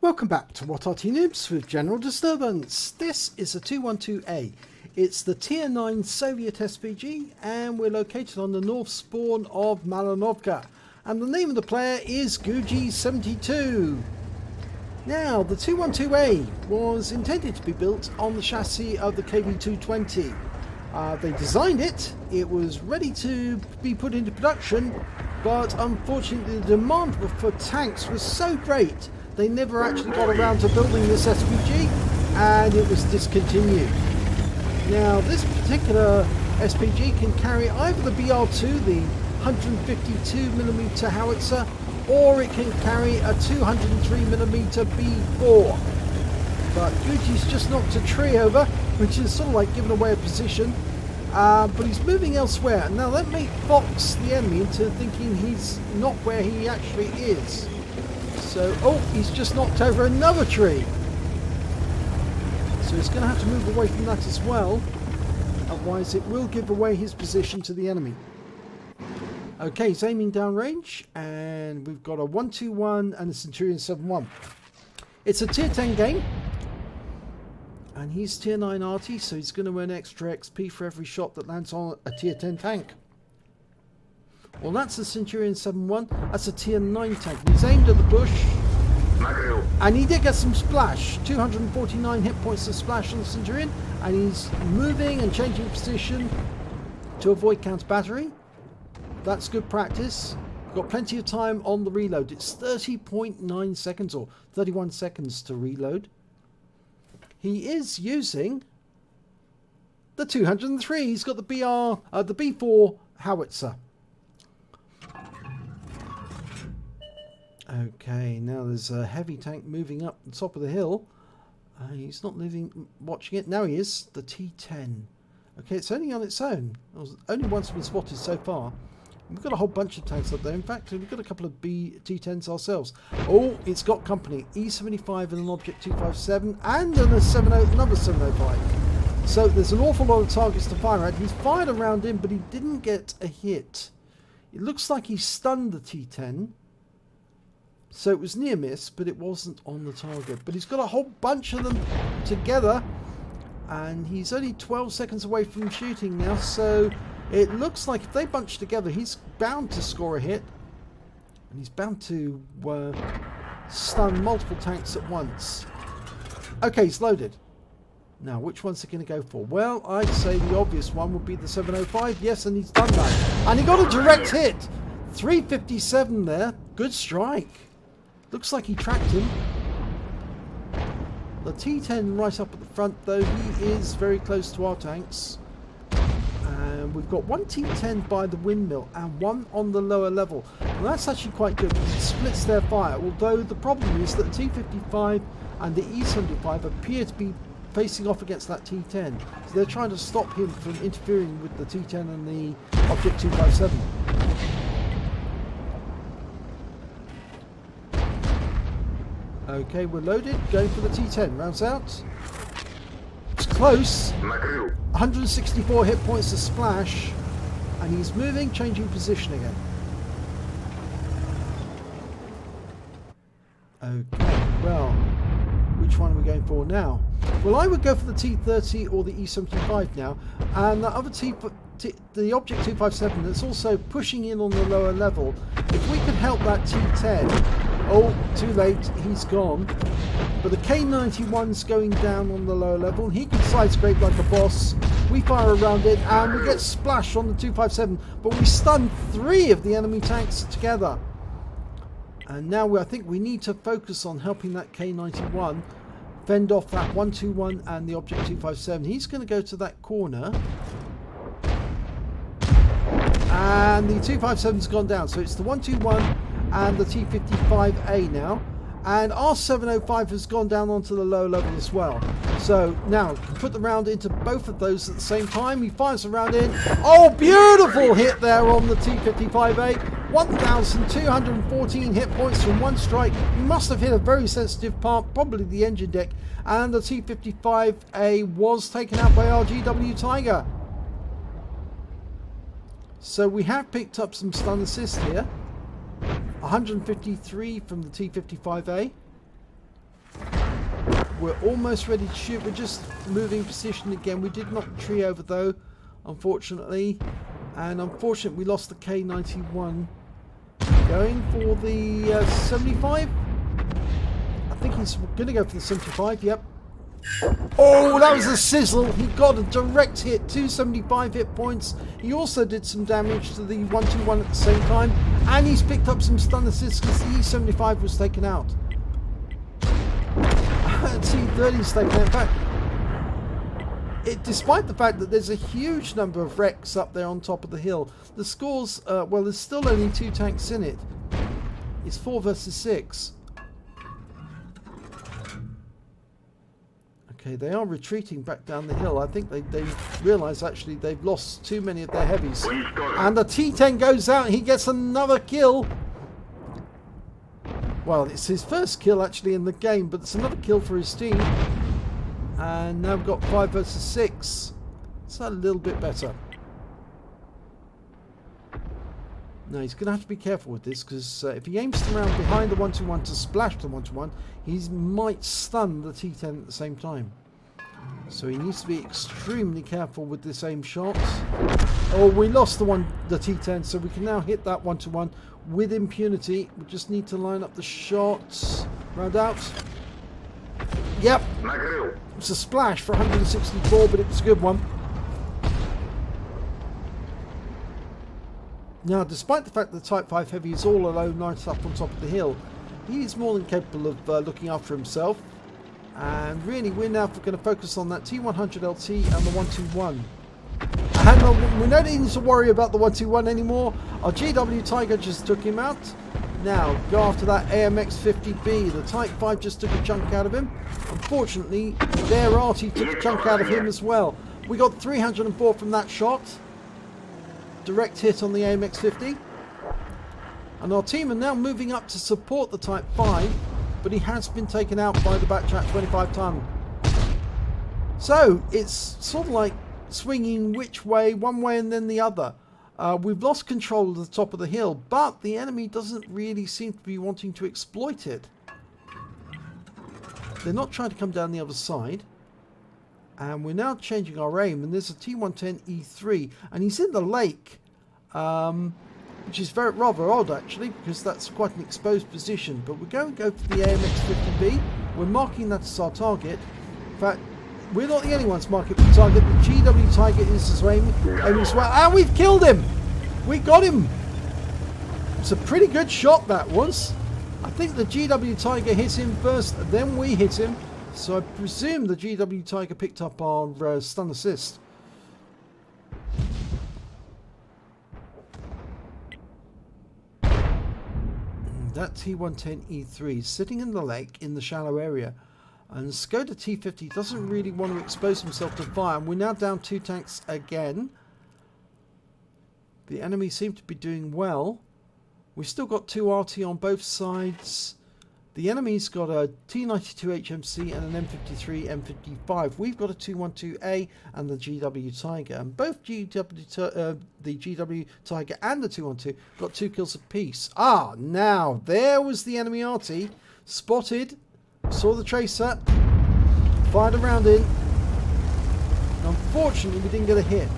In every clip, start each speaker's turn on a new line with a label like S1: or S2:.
S1: Welcome back to What Arty Noobs with General Disturbance. This is a 212A. It's the Tier 9 Soviet SPG and we're located on the north spawn of Malinovka. And the name of the player is Guji72. Now, the 212A was intended to be built on the chassis of the KV220. They designed it, it was ready to be put into production, but unfortunately the demand for tanks was so great they never actually got around to building this SPG and it was discontinued. Now this particular SPG can carry either the BR2, the 152mm howitzer, or it can carry a 203mm B4. But Guji's just knocked a tree over, which is sort of like giving away a position, but he's moving elsewhere. Now that may fox the enemy into thinking he's not where he actually is. So, oh, he's just knocked over another tree. So he's going to have to move away from that as well. Otherwise it will give away his position to the enemy. Okay, he's aiming downrange. And we've got a 121 and a Centurion 7-1. It's a tier 10 game. And he's tier 9 Arty, so he's going to earn extra XP for every shot that lands on a tier 10 tank. Well, that's the Centurion 7-1. That's a tier 9 tank. He's aimed at the bush. And he did get some splash. 249 hit points to splash on the Centurion. And he's moving and changing position to avoid counter battery. That's good practice. Got plenty of time on the reload. It's 30.9 seconds or 31 seconds to reload. He is using the 203. He's got the the B4 howitzer. Okay, now there's a heavy tank moving up the top of the hill. He's not watching it. Now he is. The T10. Okay, it's only on its own. Only once been spotted so far. We've got a whole bunch of tanks up there. In fact, we've got a couple of T10s ourselves. Oh, it's got company. E75 and an Object 257 and another 705. So there's an awful lot of targets to fire at. He's fired around him, but he didn't get a hit. It looks like he stunned the T10. So it was near miss, but it wasn't on the target. But he's got a whole bunch of them together. And he's only 12 seconds away from shooting now. So it looks like if they bunch together, he's bound to score a hit. And he's bound to stun multiple tanks at once. Okay, he's loaded. Now, which one's he going to go for? Well, I'd say the obvious one would be the 705. Yes, and he's done that. And he got a direct hit. 357 there. Good strike. Looks like he tracked him. The T10 right up at the front, though, he is very close to our tanks. And we've got one T10 by the windmill and one on the lower level. And that's actually quite good because it splits their fire. Although the problem is that the T55 and the E75 appear to be facing off against that T10. So they're trying to stop him from interfering with the T10 and the Object 257. Okay, we're loaded. Going for the T10. Rounds out. It's close. 164 hit points to splash. And he's moving, changing position again. Okay, well, which one are we going for now? Well, I would go for the T30 or the E75 now. And the other the Object 257 that's also pushing in on the lower level. If we could help that T10... Oh, too late, he's gone. But the K91's going down on the lower level. He can side scrape like a boss. We fire around it and we get splashed on the 257. But we stun 3 of the enemy tanks together. And now I think we need to focus on helping that K91 fend off that 121 and the Object 257. He's going to go to that corner. And the 257's gone down. So it's the 121 and the T55A now, and our 705 has gone down onto the lower level as well. So now put the round into both of those at the same time. He fires the round in. Oh, beautiful hit there on the T55A. 1,214 hit points from one strike. He must have hit a very sensitive part, probably the engine deck, and the T55A was taken out by our GW Tiger. So we have picked up some stun assist here. 153 from the T55A. We're almost ready to shoot. We're just moving position again. We did knock the tree over though, unfortunately. And unfortunately we lost the K91. Going for the 75. I think he's going to go for the 75, yep. Oh, that was a sizzle. He got a direct hit, 275 hit points. He also did some damage to the 121 at the same time. And he's picked up some stun assists because the E75 was taken out. T30 is taken out. In fact, despite the fact that there's a huge number of wrecks up there on top of the hill, the scores, well, there's still only 2 tanks in it. It's 4 versus 6. Okay, they are retreating back down the hill. I think they realise actually they've lost too many of their heavies. And the T10 goes out. He gets another kill. Well, it's his first kill actually in the game, but it's another kill for his team. And now we've got 5 versus 6. It's a little bit better. Now he's going to have to be careful with this because if he aims around behind the 121 to splash the 121, he might stun the T10 at the same time. So he needs to be extremely careful with this aim shot. Oh, we lost the T10, so we can now hit that 121 with impunity. We just need to line up the shots. Round out. Yep. It's a splash for 164, but it was a good one. Now, despite the fact that the Type 5 Heavy is all alone right up on top of the hill, he is more than capable of looking after himself. And really, we're now going to focus on that T100 LT and the 121. And we don't need to worry about the 121 anymore. Our GW Tiger just took him out. Now, go after that AMX-50B. The Type 5 just took a chunk out of him. Unfortunately, their Arty took a chunk out of him as well. We got 304 from that shot. Direct hit on the AMX-50. And our team are now moving up to support the Type 5, but he has been taken out by the Backchat 25 ton. So it's sort of like swinging which way, one way and then the other. We've lost control of the top of the hill, but the enemy doesn't really seem to be wanting to exploit it. They're not trying to come down the other side. And we're now changing our aim, and there's a T110E3, and he's in the lake, which is rather odd actually, because that's quite an exposed position. But we're going to go for the AMX-50B. We're marking that as our target. In fact, we're not the only ones marking the target. The GW Tiger is as well, and we've killed him. We got him. It's a pretty good shot that was. I think the GW Tiger hit him first, then we hit him. So I presume the GW Tiger picked up our stun assist. That T110E3 is sitting in the lake in the shallow area. And Skoda T50 doesn't really want to expose himself to fire. And we're now down 2 tanks again. The enemy seem to be doing well. We've still got 2 Arty on both sides. The enemy's got a T92 HMC and an M53 M55. We've got a 212A and the GW Tiger. And both the GW Tiger and the 212 got 2 kills apiece. Ah, now there was the enemy Arty. Spotted. Saw the tracer. Fired around in. Unfortunately, we didn't get a hit.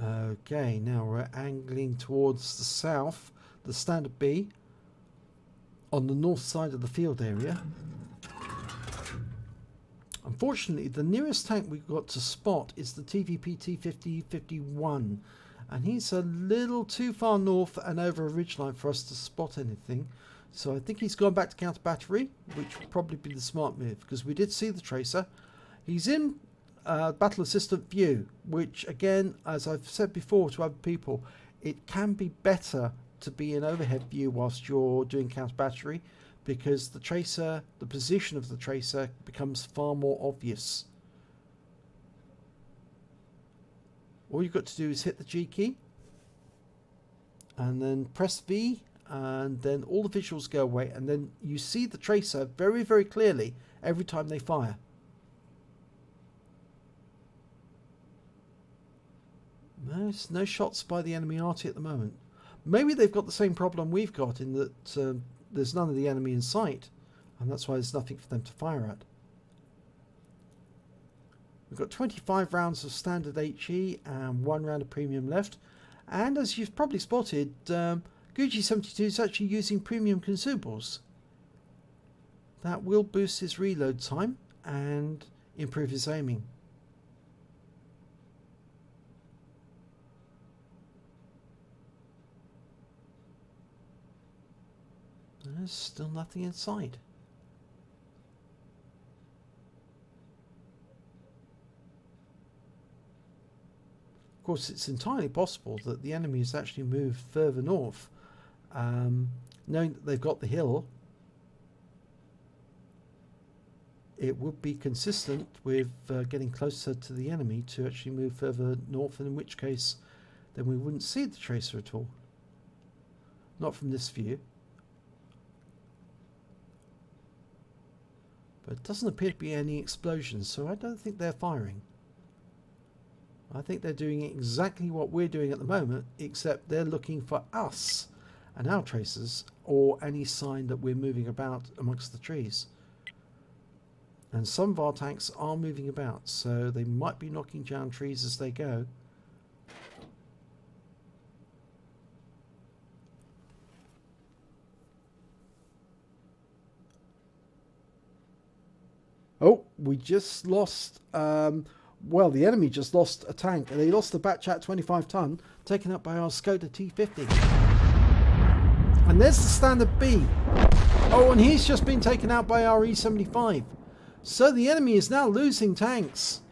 S1: Okay, now we're angling towards the south, the Standard B, on the north side of the field area. Unfortunately, the nearest tank we've got to spot is the TVP T50-51, and he's a little too far north and over a ridgeline for us to spot anything. So I think he's gone back to counter battery, which would probably be the smart move, because we did see the tracer. He's in battle assistant view, which again, as I've said before to other people, it can be better to be in overhead view whilst you're doing counter battery, because the tracer, the position of the tracer becomes far more obvious. All you've got to do is hit the G key and then press V, and then all the visuals go away, and then you see the tracer very, very clearly every time they fire. There's no shots by the enemy Arty at the moment. Maybe they've got the same problem we've got in that there's none of the enemy in sight, and that's why there's nothing for them to fire at. We've got 25 rounds of standard HE and 1 round of premium left. And as you've probably spotted, Gucci72 is actually using premium consumables. That will boost his reload time and improve his aiming. There's still nothing inside. Of course, it's entirely possible that the enemy has actually moved further north, knowing that they've got the hill. It would be consistent with getting closer to the enemy to actually move further north, and in which case then we wouldn't see the tracer at all. Not from this view. But it doesn't appear to be any explosions, so I don't think they're firing. I think they're doing exactly what we're doing at the moment, except they're looking for us and our tracers, or any sign that we're moving about amongst the trees. And some of our tanks are moving about, so they might be knocking down trees as they go. Oh, we just lost... well, the enemy just lost a tank. They lost the Batchat 25 ton, taken up by our Skoda T50. And there's the standard B. Oh, and he's just been taken out by our E75. So the enemy is now losing tanks.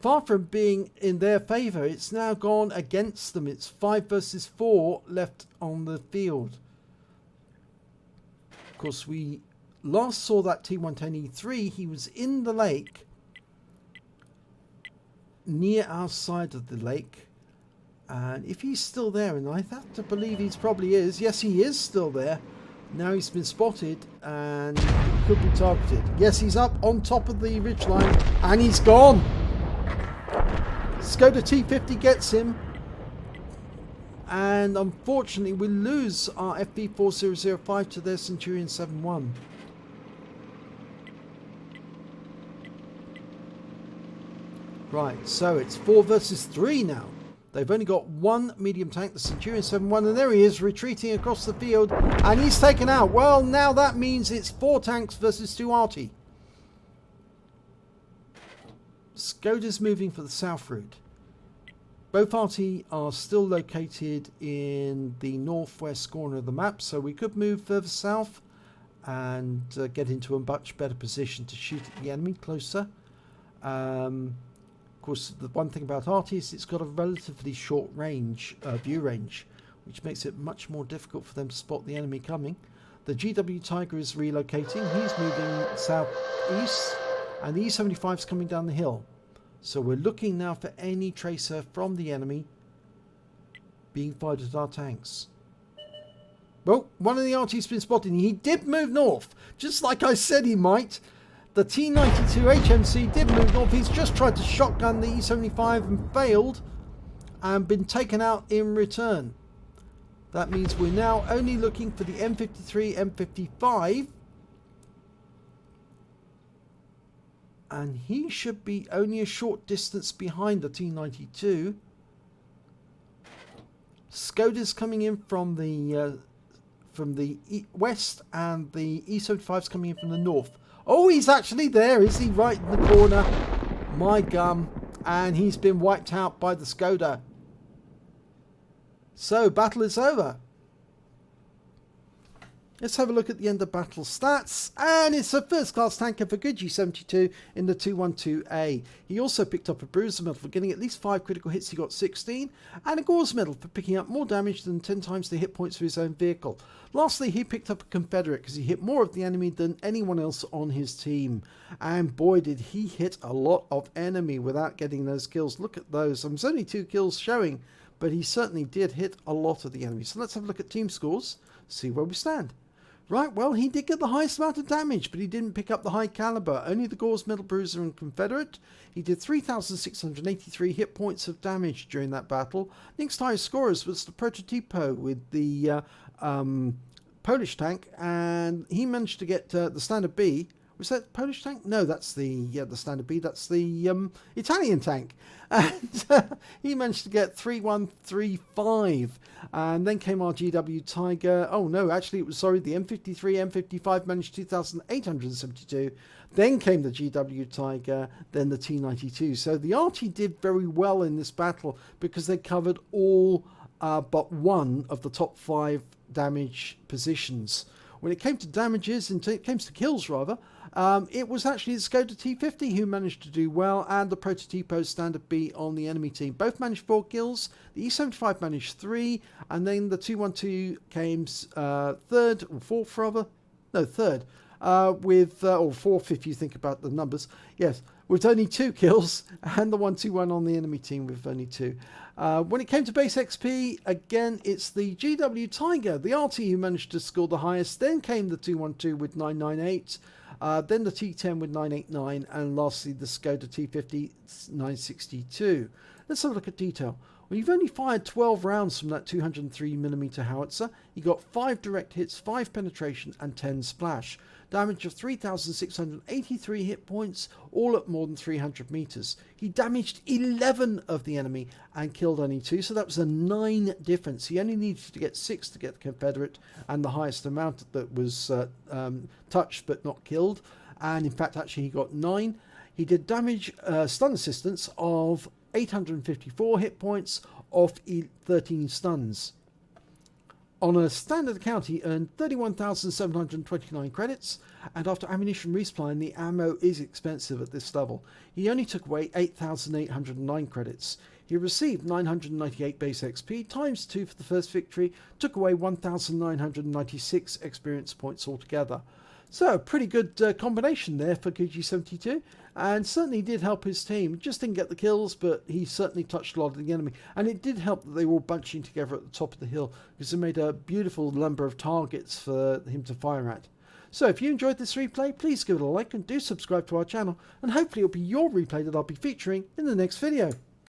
S1: Far from being in their favour, it's now gone against them. It's 5 versus 4 left on the field. Of course, we last saw that T110E3. He was in the lake, near our side of the lake, and if he's still there, and I have to believe he probably is, yes, he is still there. Now he's been spotted and could be targeted. Yes, he's up on top of the ridgeline and he's gone. Skoda T50 gets him, and unfortunately we lose our FB4005 to their Centurion 7-1. Right, so it's 4 versus 3 now. They've only got one medium tank, the Centurion 7-1, and there he is retreating across the field, and he's taken out. Well, now that means it's 4 tanks versus 2 Arty. Skoda's moving for the south route. Both Arty are still located in the northwest corner of the map, so we could move further south and get into a much better position to shoot at the enemy closer. Of course, the one thing about Arty is it's got a relatively short range, view range, which makes it much more difficult for them to spot the enemy coming. The GW Tiger is relocating. He's moving southeast, and the E75 is coming down the hill. So we're looking now for any tracer from the enemy being fired at our tanks. Well, one of the Arty's been spotted. He did move north, just like I said he might. The T92 HMC did move north. He's just tried to shotgun the E75 and failed, and been taken out in return. That means we're now only looking for the M53, M55. And he should be only a short distance behind the T92. Skoda's coming in from the west, and the E75's coming in from the north. Oh, he's actually there, is he? Right in the corner. My gum. And he's been wiped out by the Skoda. So, battle is over. Let's have a look at the end of battle stats. And it's a first class tanker for Gucci72 in the 212A. He also picked up a Bruiser medal for getting at least 5 critical hits. He got 16. And a Gore's medal for picking up more damage than 10 times the hit points for his own vehicle. Lastly, he picked up a Confederate because he hit more of the enemy than anyone else on his team. And boy, did he hit a lot of enemy without getting those kills. Look at those. There's only 2 kills showing, but he certainly did hit a lot of the enemy. So let's have a look at team scores, see where we stand. Right, well, he did get the highest amount of damage, but he didn't pick up the high caliber. Only the Gore's Metal Bruiser and Confederate. He did 3,683 hit points of damage during that battle. Next highest scorers was the Prototypo with the Polish tank, and he managed to get the Standard B. Was that Polish tank? No, that's the Standard B. That's the Italian tank. And he managed to get 3135. And then came our GW Tiger. Oh, no, actually, it was, sorry, the M53, M55 managed 2,872. Then came the GW Tiger, then the T92. So the Arty did very well in this battle because they covered all but one of the top 5 damage positions. When it came to damages, and it came to kills rather, it was actually the Skoda T50 who managed to do well, and the Prototypo Standard B on the enemy team. Both managed 4 kills. The E75 managed 3, and then the 212 came third, or fourth rather. No, third. With, or fourth if you think about the numbers. Yes, with only 2 kills, and the 121 on the enemy team with only 2. When it came to base XP, again, it's the GW Tiger, the Arty, who managed to score the highest. Then came the 212 with 998. Then the T10 with 989, and lastly the Skoda T50 962. Let's have a look at detail. Well, you've only fired 12 rounds from that 203mm howitzer. You got 5 direct hits, 5 penetration, and 10 splash. Damage of 3,683 hit points, all at more than 300 meters. He damaged 11 of the enemy and killed only 2, so that was a 9 difference. He only needed to get 6 to get the Confederate, and the highest amount that was touched but not killed. And in fact, actually, he got 9. He did damage stun assistance of 854 hit points off 13 stuns. On a standard account, he earned 31,729 credits, and after ammunition resupply, the ammo is expensive at this level. He only took away 8,809 credits. He received 998 base XP, times 2 for the first victory, took away 1,996 experience points altogether. So, a pretty good combination there for Gucci72, and certainly did help his team. Just didn't get the kills, but he certainly touched a lot of the enemy. And it did help that they were all bunching together at the top of the hill, because it made a beautiful number of targets for him to fire at. So, if you enjoyed this replay, please give it a like and do subscribe to our channel, and hopefully it'll be your replay that I'll be featuring in the next video.